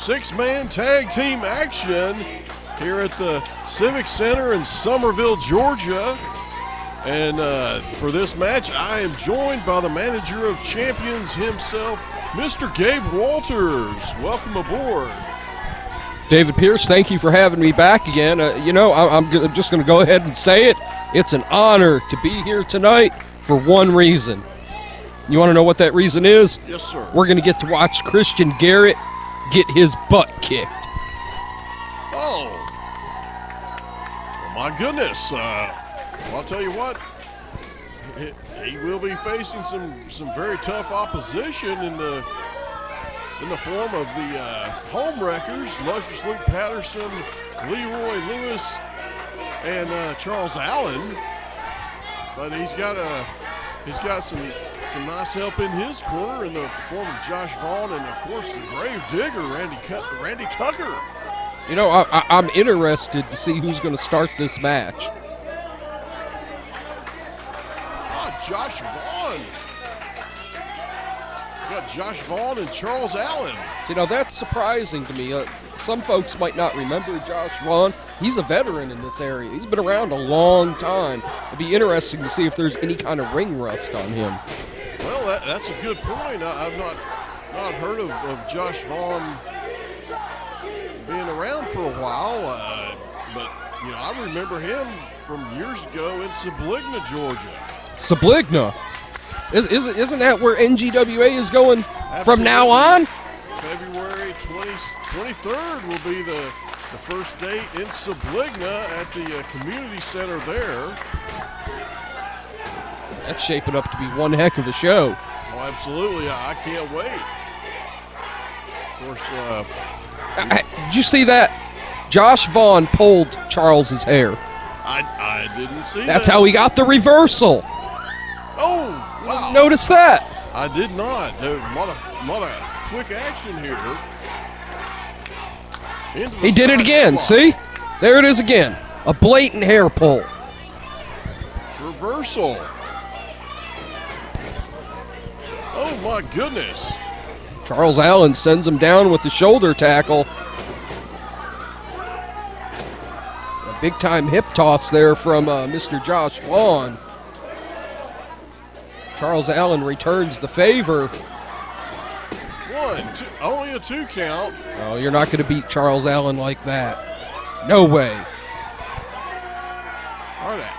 six-man tag team action here at the Civic Center in Summerville, Georgia. And for this match, I am joined by the manager of champions himself, Mr. Gabe Walters. Welcome aboard. David Pierce, thank you for having me back again. I'm just going to go ahead and say it. It's an honor to be here tonight for one reason. You want to know what that reason is? Yes, sir. We're going to get to watch Christian Garrett get his butt kicked. Oh. Well, my goodness. I'll tell you what, he will be facing some very tough opposition in the form of the Homewreckers, Luscious Luke Patterson, Leroy Lewis, and Charles Allen. But he's got some nice help in his corner in the form of Josh Vaughn and of course the Gravedigger, Randy Tucker. You know, I'm interested to see who's going to start this match. Josh Vaughn. We got Josh Vaughn and Charles Allen. You know, that's surprising to me. Some folks might not remember Josh Vaughn. He's a veteran in this area. He's been around a long time. It'd be interesting to see if there's any kind of ring rust on him. Well, that's a good point. I've not heard of Josh Vaughn being around for a while, but you know, I remember him from years ago in Subligna, Georgia. Subligna? Isn't that where NGWA is going Absolutely. From now on? February 23rd will be the first date in Subligna at the community center there. That's shaping up to be one heck of a show. Oh, absolutely. I can't wait. Of course. Did you see that? Josh Vaughn pulled Charles's hair. I didn't see that. That's how he got the reversal. Oh, wow. Notice that. I did not. There's a lot of quick action here. He did it again. See? There it is again. A blatant hair pull. Reversal. Oh, my goodness. Charles Allen sends him down with the shoulder tackle. A big-time hip toss there from Mr. Josh Vaughn. Charles Allen returns the favor. 1, 2, only a 2 count. Oh, you're not going to beat Charles Allen like that. No way. All right.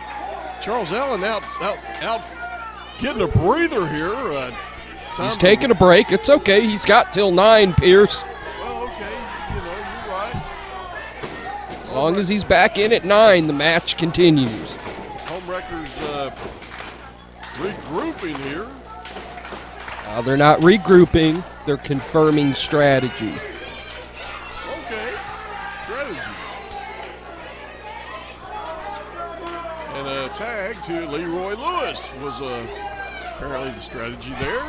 Charles Allen out getting a breather here. He's taking a break. It's okay. He's got till 9, Pierce. Well, okay. You know, you're right. As long as he's back in at 9, the match continues. Homewreckers regrouping here. They're not regrouping. They're confirming strategy. Okay. Strategy. And a tag to Leroy Lewis was apparently the strategy there.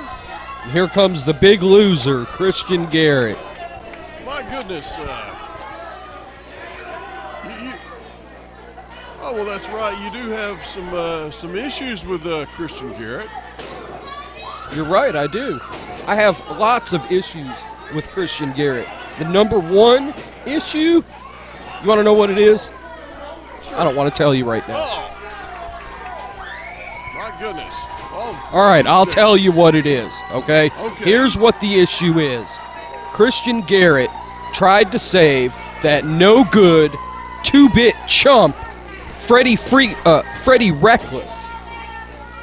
And here comes the big loser, Christian Garrett. My goodness. Oh, well, that's right. You do have some issues with Christian Garrett. You're right, I do. I have lots of issues with Christian Garrett. The number one issue, you want to know what it is? Sure. I don't want to tell you right now. Oh. My goodness. Oh, all right, I'll tell you what it is, okay? Okay. Here's what the issue is. Christian Garrett tried to save that no good 2-bit chump Freddie Reckless.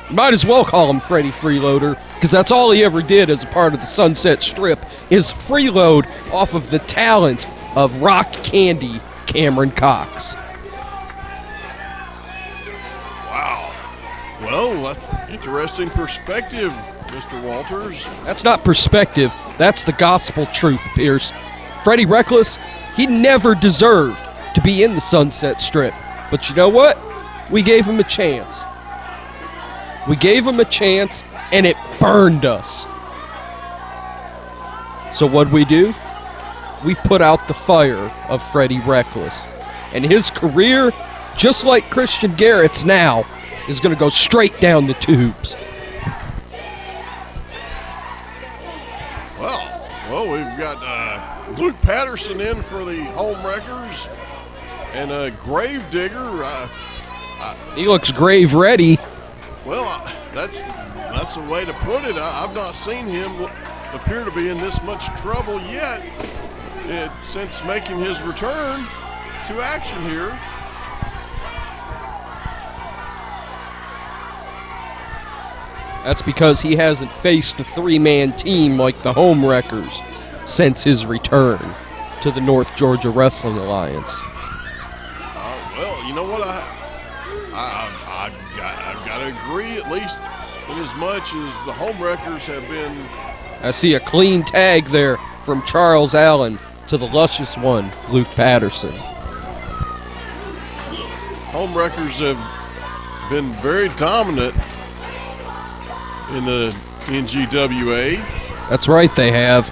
Might as well call him Freddie Freeloader, because that's all he ever did as a part of the Sunset Strip, is freeload off of the talent of Rock Candy Cameron Cox. Wow. Well, that's interesting perspective, Mr. Walters. That's not perspective. That's the gospel truth, Pierce. Freddie Reckless, he never deserved to be in the Sunset Strip. But you know what? We gave him a chance. We gave him a chance, and it burned us. So what'd we do? We put out the fire of Freddie Reckless. And his career, just like Christian Garrett's now, is going to go straight down the tubes. Well, we've got Luke Patterson in for the Homewreckers, and Gravedigger. He looks grave ready. Well, that's the way to put it. I've not seen him appear to be in this much trouble yet since making his return to action here. That's because he hasn't faced a three-man team like the Homewreckers since his return to the North Georgia Wrestling Alliance. Well, you know what? I've got to agree, at least in as much as the Homewreckers have been. I see a clean tag there from Charles Allen to the luscious one, Luke Patterson. Homewreckers have been very dominant in the NGWA. That's right, they have.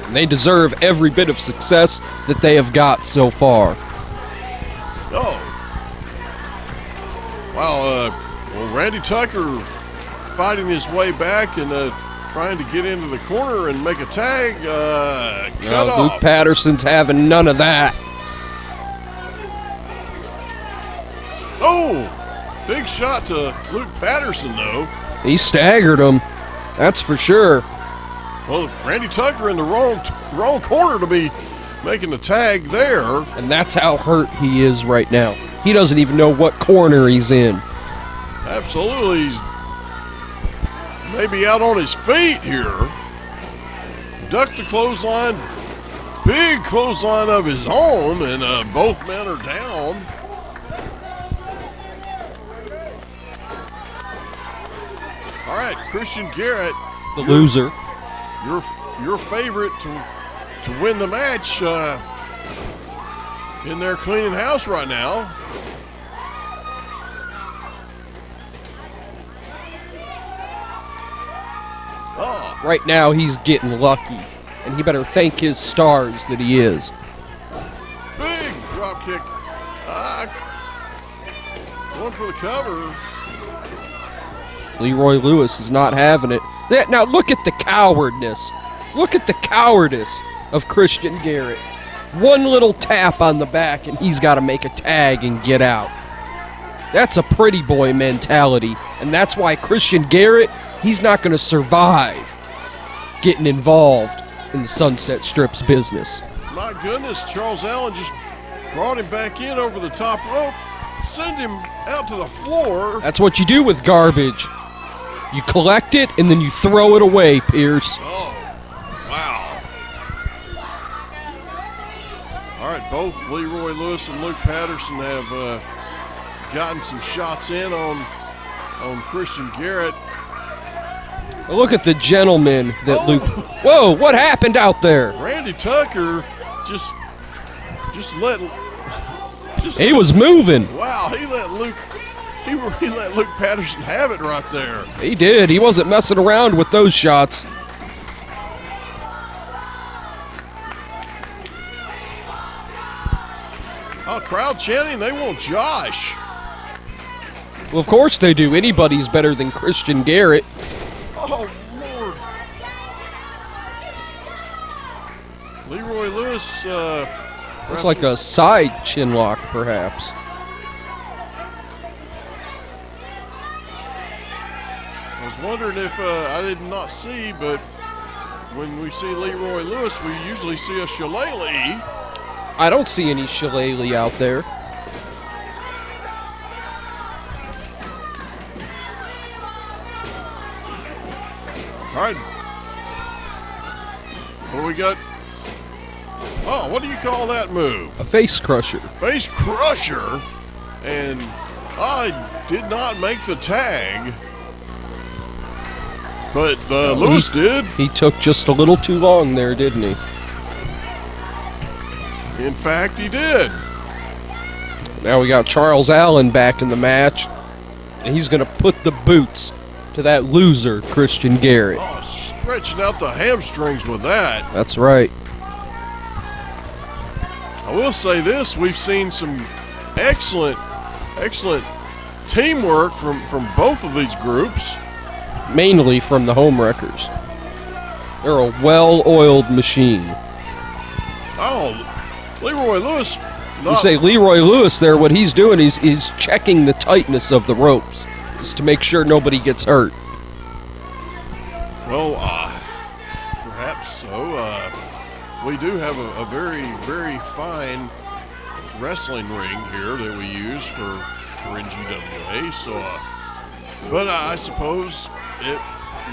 And they deserve every bit of success that they have got so far. Oh. Wow, well, Randy Tucker fighting his way back and trying to get into the corner and make a tag. Cut off. Luke Patterson's having none of that. Oh, big shot to Luke Patterson, though. He staggered him, that's for sure. Well, Randy Tucker in the wrong corner to be making the tag there. And that's how hurt he is right now. He doesn't even know what corner he's in. Absolutely, he's maybe out on his feet here. Ducked the clothesline, big clothesline of his own, and both men are down. All right, Christian Garrett, The loser. your favorite to win the match in there cleaning house right now. Oh. Right now he's getting lucky, and he better thank his stars that he is. Big drop kick. Going for the cover. Leroy Lewis is not having it. Now look at the cowardness. Look at the cowardice of Christian Garrett. One little tap on the back and he's got to make a tag and get out. That's a pretty boy mentality, and that's why Christian Garrett, he's not going to survive getting involved in the Sunset Strips business. My goodness, Charles Allen just brought him back in over the top rope, send him out to the floor. That's what you do with garbage. You collect it and then you throw it away, Pierce. Oh, wow. All right, both Leroy Lewis and Luke Patterson have gotten some shots in on Christian Garrett. Look at the gentleman that Luke. Whoa, what happened out there? Randy Tucker just let. He was moving. Wow, he let Luke Patterson have it right there. He did. He wasn't messing around with those shots. Oh, crowd chanting, they want Josh. Well, of course they do. Anybody's better than Christian Garrett. Oh, Lord. Leroy Lewis. Looks like a side chin lock, perhaps. I was wondering if I did not see, but when we see Leroy Lewis, we usually see a shillelagh. I don't see any shillelagh out there. All right. What do we got? Oh, what do you call that move? A face crusher. Face crusher. And I did not make the tag. But Lewis did. He took just a little too long there, didn't he? In fact, he did. Now we got Charles Allen back in the match. And he's going to put the boots to that loser, Christian Garrett. Oh, stretching out the hamstrings with that. That's right. I will say this, we've seen some excellent teamwork from both of these groups. Mainly from the Homewreckers. They're a well-oiled machine. Oh, Leroy Lewis. You say Leroy Lewis there, what he's doing is he's checking the tightness of the ropes just to make sure nobody gets hurt. Well, perhaps so. We do have a very, very fine wrestling ring here that we use for NGWA. So, but I suppose it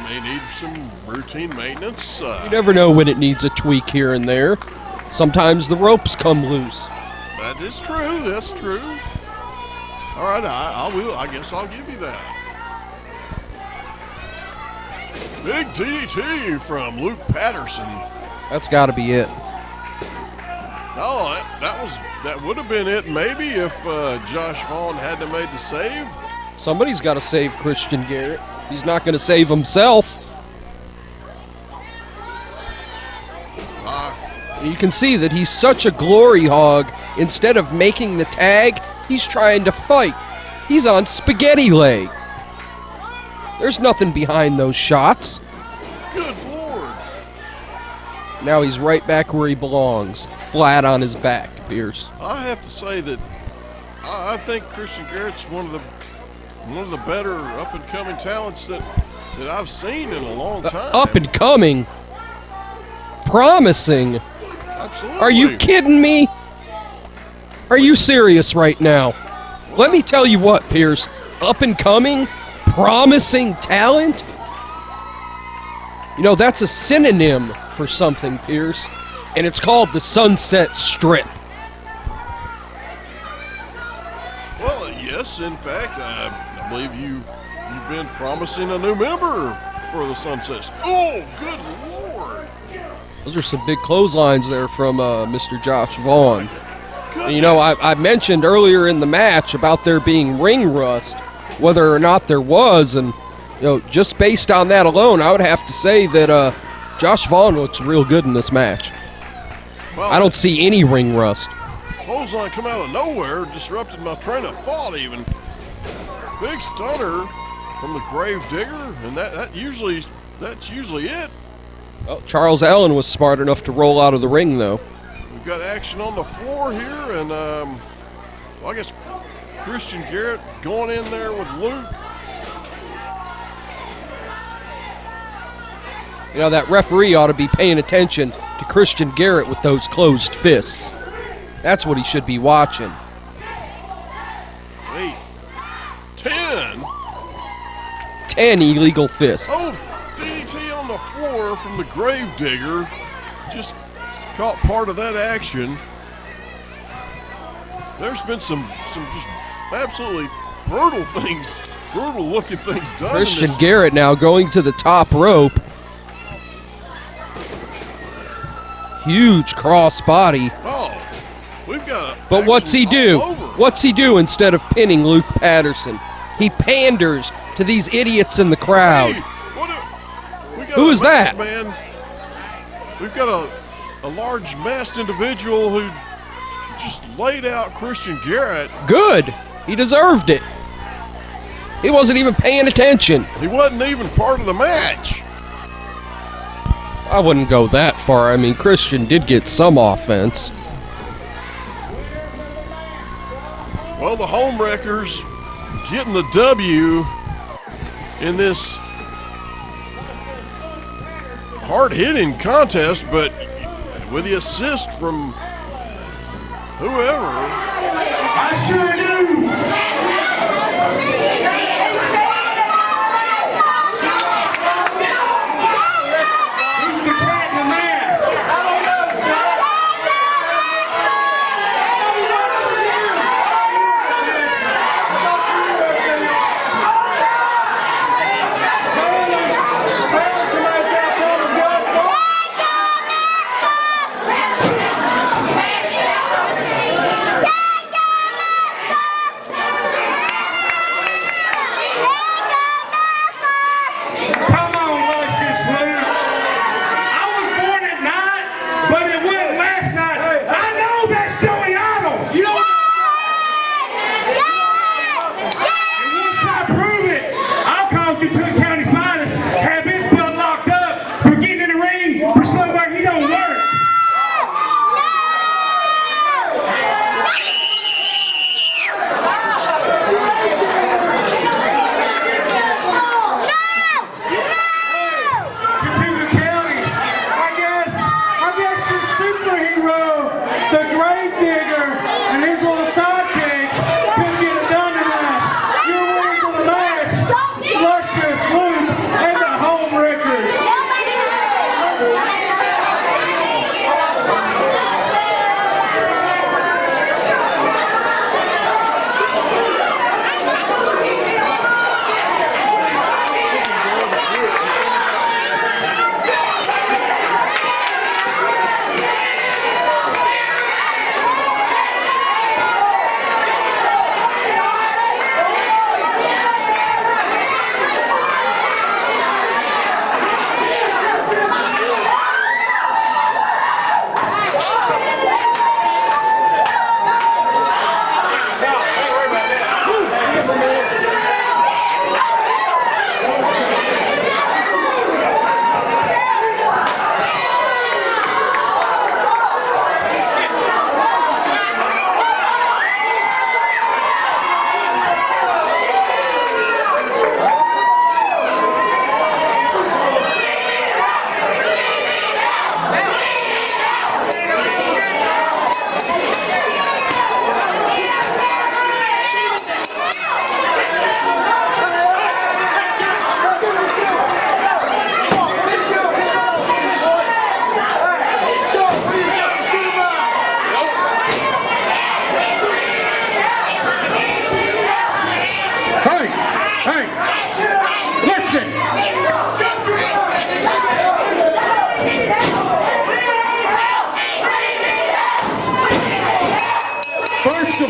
may need some routine maintenance. You never know when it needs a tweak here and there. Sometimes the ropes come loose. That is true. That's true. All right, I will. I guess I'll give you that. Big DDT from Luke Patterson. That's got to be it. Oh, that would have been it maybe if Josh Vaughn hadn't have made the save. Somebody's got to save Christian Garrett. He's not going to save himself. You can see that he's such a glory hog. Instead of making the tag, he's trying to fight. He's on spaghetti legs. There's nothing behind those shots. Good Lord. Now he's right back where he belongs, flat on his back, Pierce. I have to say that I think Christian Garrett's one of the better up-and-coming talents that I've seen in a long time. Up-and-coming? Promising? Absolutely. Are you kidding me? Are you serious right now? Let me tell you what, Pierce. Up-and-coming? Promising talent? You know, that's a synonym for something, Pierce. And it's called the Sunset Strip. Well, yes, in fact, I believe you've been promising a new member for the Sunset. Oh, good Lord! Those are some big clotheslines there from Mr. Josh Vaughn. Goodness. And, you know, I mentioned earlier in the match about there being ring rust, whether or not there was, and you know, just based on that alone, I would have to say that Josh Vaughn looks real good in this match. Well, I don't see any ring rust. Clothesline come out of nowhere, disrupted my train of thought even. Big stunner from the Gravedigger, and that's usually it. Well, Charles Allen was smart enough to roll out of the ring, though. We've got action on the floor here, and well, I guess Christian Garrett going in there with Luke. You know, that referee ought to be paying attention to Christian Garrett with those closed fists. That's what he should be watching. 8, 10. 10 illegal fists. Oh, DDT on the floor from the Gravedigger. Just caught part of that action. There's been some just absolutely brutal looking things done. Christian Garrett now going to the top rope. Huge cross body. Oh, we've got. But what's he do? Over. What's he do instead of pinning Luke Patterson? He panders to these idiots in the crowd. Hey, who is that? Man, we've got a large masked individual who just laid out Christian Garrett. Good. He deserved it. He wasn't even paying attention. He wasn't even part of the match. I wouldn't go that far. I mean, Christian did get some offense. Well, the Homewreckers getting the W in this hard-hitting contest, but with the assist from whoever. I sure do. Who's the cat in the mask? I don't know, sir.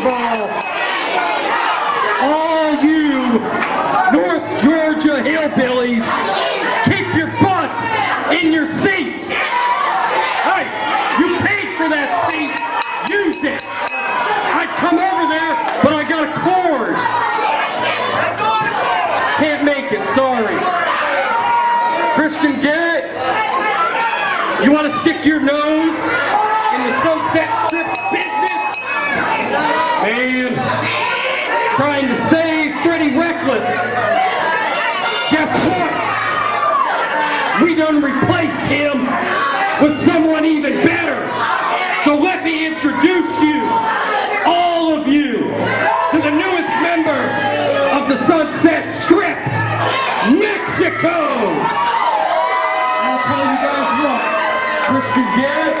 of all you North Georgia hillbillies, keep your butts in your seats. Hey, you paid for that seat. Use it. I'd come over there, but I got a cord. Can't make it, sorry. Christian Garrett, you want to stick your nose in the Sunset Strip business? Man, trying to save Freddie Reckless. Guess what? We done replaced him with someone even better. So let me introduce you, all of you, to the newest member of the Sunset Strip, Mexico. I'll tell you guys what, Christian Garrett,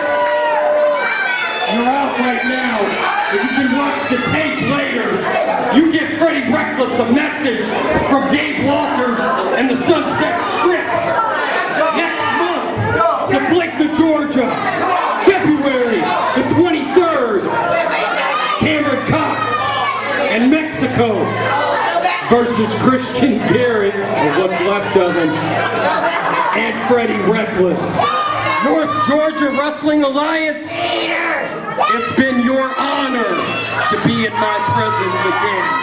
you're out right now. If you can watch the tape later, you give Freddie Reckless a message from Gabe Walters and the Sunset Strip. Next month, Sablinka, Georgia, February the 23rd, Cameron Cox and Mexico versus Christian Garrett, or what's left of him, and Freddie Reckless. North Georgia Wrestling Alliance, it's been your honor to be in my presence again.